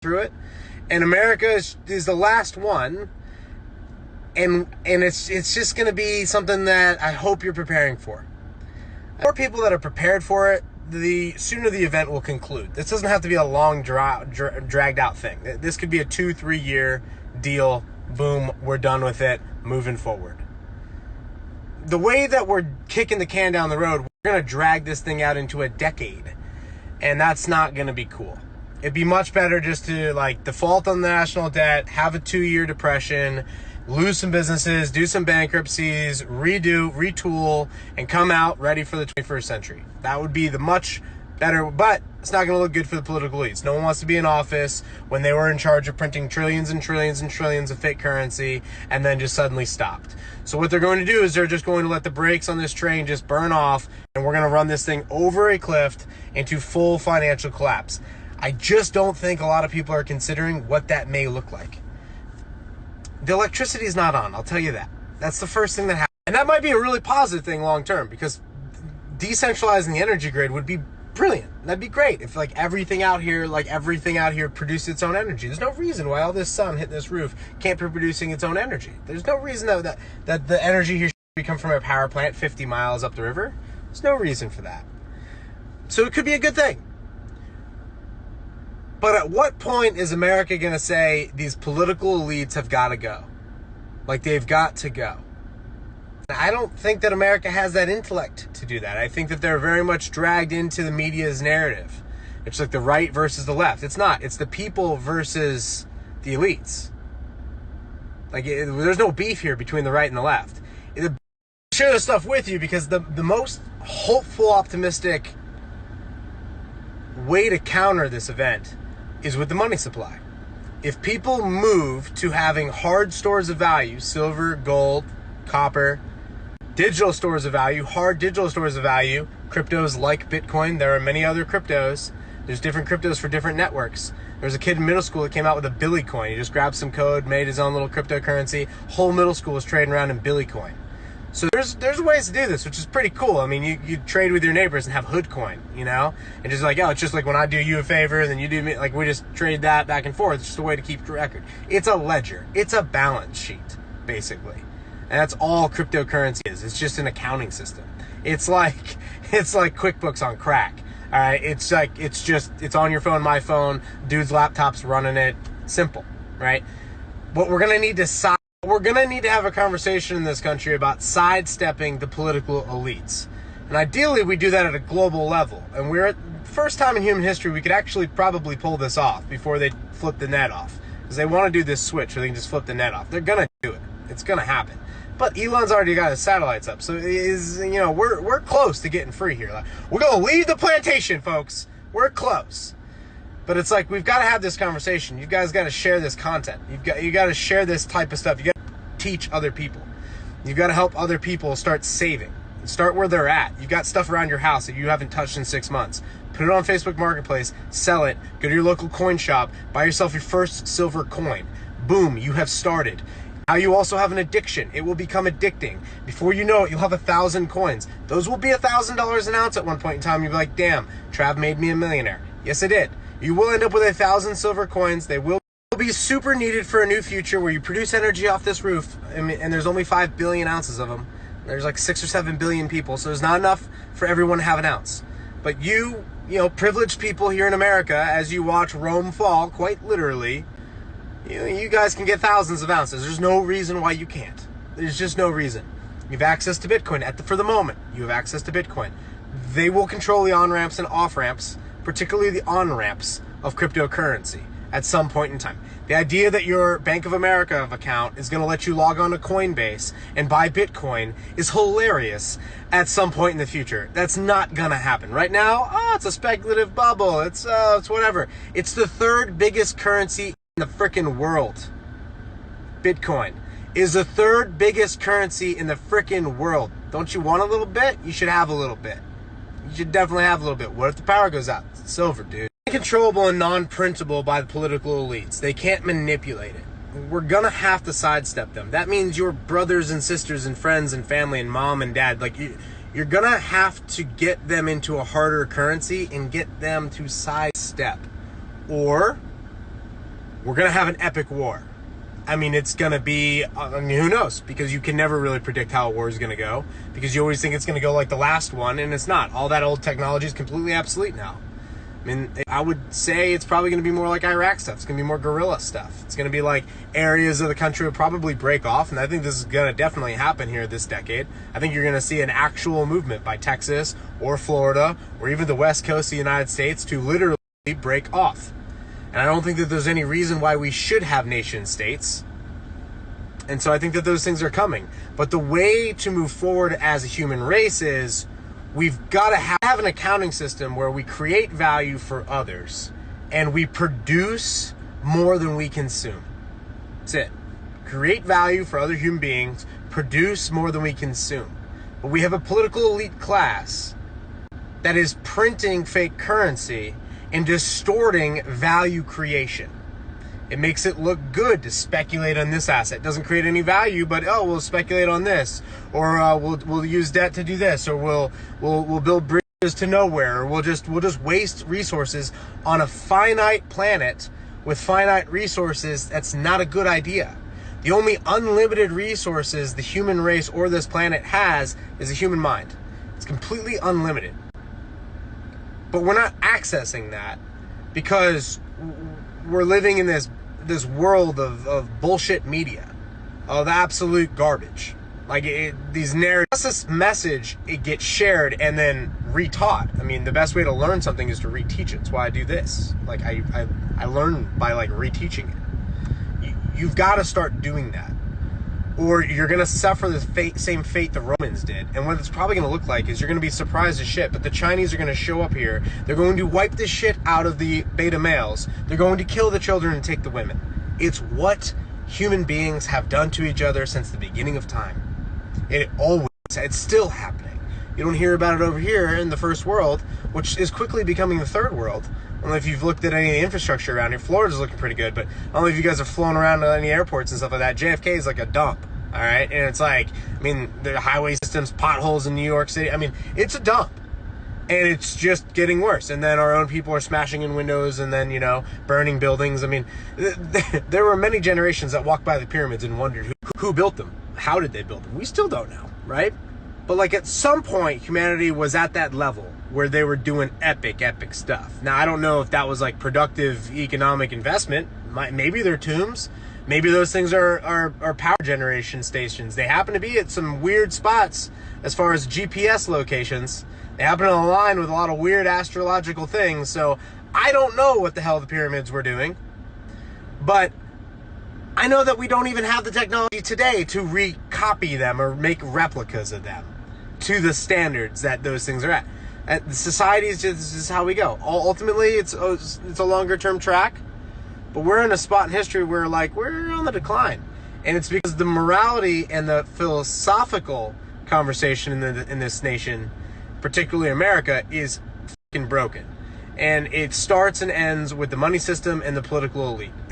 through it. And America is the last one. And it's just going to be something that I hope you're preparing for. The more people that are prepared for it, the sooner the event will conclude. This doesn't have to be a long, dragged out thing. This could be a 2-3 year deal. Boom, we're done with it, moving forward. The way that we're kicking the can down the road, we're going to drag this thing out into a decade. And that's not going to be cool. It'd be much better just to default on the national debt, have a 2-year depression, lose some businesses, do some bankruptcies, retool, and come out ready for the 21st century. That would be the much better, but it's not going to look good for the political elites. No one wants to be in office when they were in charge of printing trillions and trillions and trillions of fake currency and then just suddenly stopped. So what they're going to do is they're just going to let the brakes on this train just burn off, and we're going to run this thing over a cliff into full financial collapse. I just don't think a lot of people are considering what that may look like. The electricity is not on, I'll tell you that. That's the first thing that happens. And that might be a really positive thing long term, because decentralizing the energy grid would be brilliant. That'd be great if everything out here produced its own energy. There's no reason why all this sun hitting this roof can't be producing its own energy. There's no reason that the energy here should come from a power plant 50 miles up the river. There's no reason for that. So it could be a good thing. But at what point is America going to say these political elites have got to go? They've got to go. I don't think that America has that intellect to do that. I think that they're very much dragged into the media's narrative. It's like the right versus the left. It's not. It's the people versus the elites. There's no beef here between the right and the left. I share this stuff with you because the most hopeful, optimistic way to counter this event is with the money supply. If people move to having hard stores of value, silver, gold, copper, digital stores of value, hard digital stores of value, cryptos like Bitcoin, there are many other cryptos. There's different cryptos for different networks. There's a kid in middle school that came out with a Billy coin. He just grabbed some code, made his own little cryptocurrency. Whole middle school is trading around in Billy coin. So there's ways to do this, which is pretty cool. I mean, you trade with your neighbors and have hood coin, and just it's just like when I do you a favor, then you do me, we just trade that back and forth. It's just a way to keep record. It's a ledger. It's a balance sheet, basically. And that's all cryptocurrency is. It's just an accounting system. It's like QuickBooks on crack. All right, it's on your phone, my phone, dude's laptop's running it. Simple, right? We're going to need to have a conversation in this country about sidestepping the political elites. And ideally, we do that at a global level. And we're at the first time in human history we could actually probably pull this off before they flip the net off. Because they want to do this switch where they can just flip the net off. They're going to do it. It's going to happen. But Elon's already got his satellites up. So we're close to getting free here. We're going to leave the plantation, folks. We're close. But it's we've got to have this conversation. You guys got to share this content. You got to share this type of stuff. You got to teach other people. You've got to help other people start saving. Start where they're at. You've got stuff around your house that you haven't touched in 6 months. Put it on Facebook Marketplace. Sell it. Go to your local coin shop. Buy yourself your first silver coin. Boom, you have started. Now you also have an addiction. It will become addicting. Before you know it, you'll have 1,000 coins. Those will be $1,000 an ounce at one point in time. You'll be like, damn, Trav made me a millionaire. Yes, I did. You will end up with 1,000 silver coins. They will be super needed for a new future where you produce energy off this roof, and there's only 5 billion ounces of them. There's 6 or 7 billion people, so there's not enough for everyone to have an ounce. But you privileged people here in America, as you watch Rome fall, quite literally, you guys can get thousands of ounces. There's no reason why you can't. There's just no reason. You have access to Bitcoin. For the moment, you have access to Bitcoin. They will control the on-ramps and off-ramps, particularly the on-ramps of cryptocurrency at some point in time. The idea that your Bank of America account is going to let you log on to Coinbase and buy Bitcoin is hilarious at some point in the future. That's not going to happen. Right now, it's a speculative bubble. It's whatever. It's the third biggest currency in the frickin' world. Bitcoin is the third biggest currency in the frickin' world. Don't you want a little bit? You should have a little bit. You should definitely have a little bit. What if the power goes out? It's silver, dude. Controllable and non-printable by the political elites. They can't manipulate it. We're gonna have to sidestep them. That means your brothers and sisters and friends and family and mom and dad, you're gonna have to get them into a harder currency and get them to sidestep. Or we're going to have an epic war. I mean, it's going to be, who knows? Because you can never really predict how a war is going to go, because you always think it's going to go like the last one, and it's not. All that old technology is completely obsolete now. I mean, I would say it's probably going to be more like Iraq stuff. It's going to be more guerrilla stuff. It's going to be like areas of the country will probably break off, and I think this is going to definitely happen here this decade. I think you're going to see an actual movement by Texas or Florida or even the West Coast of the United States to literally break off. And I don't think that there's any reason why we should have nation states. And so I think that those things are coming. But the way to move forward as a human race is we've got to have an accounting system where we create value for others and we produce more than we consume. That's it. Create value for other human beings, produce more than we consume. But we have a political elite class that is printing fake currency and distorting value creation. It makes it look good to speculate on this asset. It doesn't create any value, but we'll speculate on this, or we'll use debt to do this, or we'll build bridges to nowhere, or we'll just waste resources on a finite planet with finite resources. That's not a good idea. The only unlimited resources the human race or this planet has is a human mind. It's completely unlimited. But we're not accessing that because we're living in this world of bullshit media, of absolute garbage. Like these narratives, this message, it gets shared and then retaught. I mean, the best way to learn something is to reteach it. That's why I do this. Like I learn by like reteaching it. You've got to start doing that, or you're going to suffer the same fate the Romans did. And what it's probably going to look like is you're going to be surprised as shit, but the Chinese are going to show up here. They're going to wipe the shit out of the beta males. They're going to kill the children and take the women. It's what human beings have done to each other since the beginning of time. It's still happening. You don't hear about it over here in the first world, which is quickly becoming the third world. I don't know if you've looked at any of the infrastructure around here. Florida's looking pretty good, but I don't know if you guys have flown around to any airports and stuff like that. JFK is like a dump. All right. And it's like, I mean, the highway systems, potholes in New York City. I mean, it's a dump. And it's just getting worse. And then our own people are smashing in windows and then, burning buildings. I mean, there were many generations that walked by the pyramids and wondered who built them. How did they build them? We still don't know, right? But like at some point, humanity was at that level where they were doing epic stuff. Now, I don't know if that was like productive economic investment. Maybe they're tombs. Maybe those things are power generation stations. They happen to be at some weird spots as far as GPS locations. They happen to align with a lot of weird astrological things. So I don't know what the hell the pyramids were doing. But I know that we don't even have the technology today to recopy them or make replicas of them to the standards that those things are at. And society is just how we go. Ultimately, it's a longer term track. But we're in a spot in history where, we're on the decline. And it's because the morality and the philosophical conversation in this nation, particularly America, is fucking broken. And it starts and ends with the money system and the political elite.